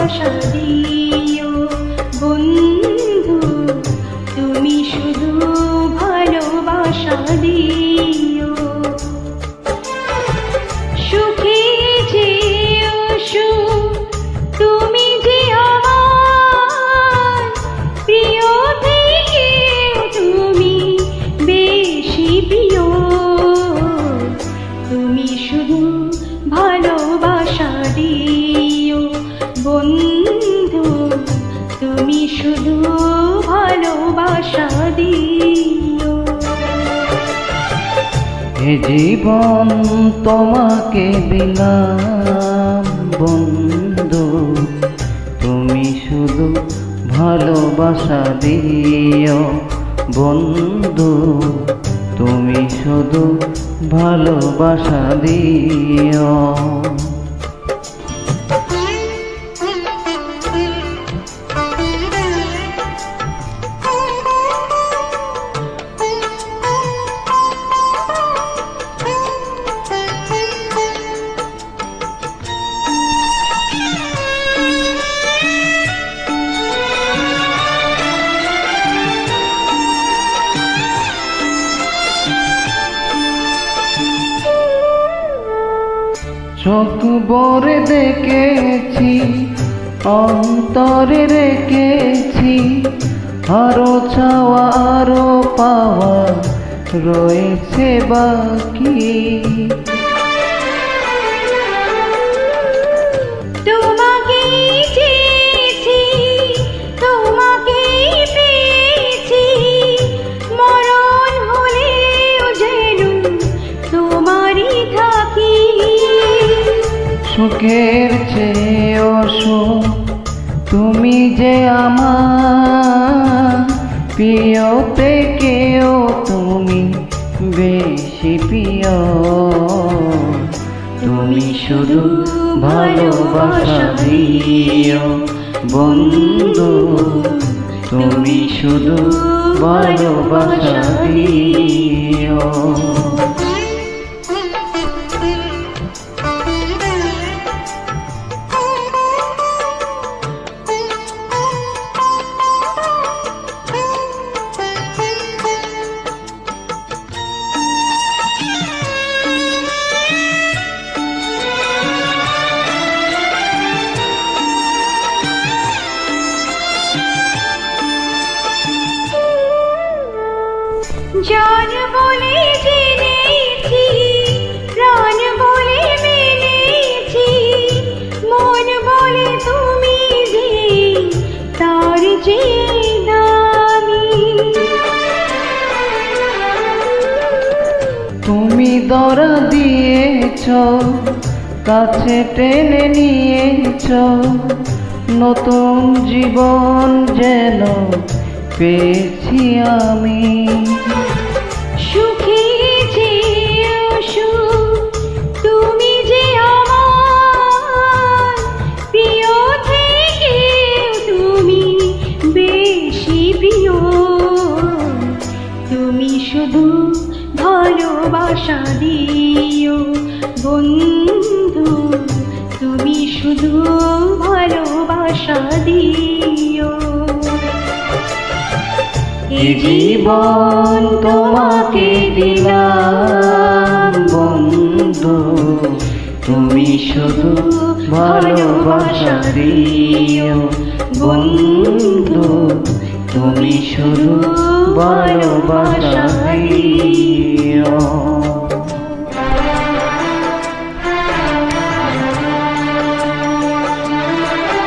ভালোবাসা দিও বন্ধু, তুমি শুধু ভালোবাসা দিও। সুখে যেও সুখ, তুমি যে আমার প্রিয় থেকে তুমি বেশি প্রিয়। তুমি শুধু ভালোবাসা দিও বন্ধু, তুমি শুধু ভালোবাসা দিও। এ জীবন তোমাকে দিলাম বন্ধু, তুমি শুধু ভালোবাসা দিও বন্ধু, তুমি শুধু ভালোবাসা দিও। চোখ ভরে দেখেছি, অন্তরে রেখেছি, আরো চাওয়া আরো পাওয়া রয়েছে বাকি। তোমাকে চেয়েছি, তোমাকে পেয়েছি, মরণ হলেও যেন তোমারই থাকি। সুখের চেয়েও সুখ, তুমি যে আমার প্রিয় থেকেও তুমি বেশি প্রিয়। তুমি শুধু ভালোবাসা দিও বন্ধু, তুমি শুধু ভালোবাসা দিও। জান বলে জেনেছি, প্রাণ বলে মেনেছি, মন বলে তুমি যে তার যে দামি। তুমি ধরা দিয়েছ, কাছে টেনে নিয়েছ, নতুন জীবন যেন পেয়েছি আমি। সুখে যেও সুখ, তুমি যে আমার প্রিয় থেকে তুমি বেশি প্রিয়। তুমি শুধু ভালোবাসা দিও বন্ধু, তুমি শুধু ভালোবাসা দিও। এ জীবন তোমাকে দিলাম বন্ধু, তুমি শুধু ভালোবাসা দিও বন্ধু, তুমি শুধু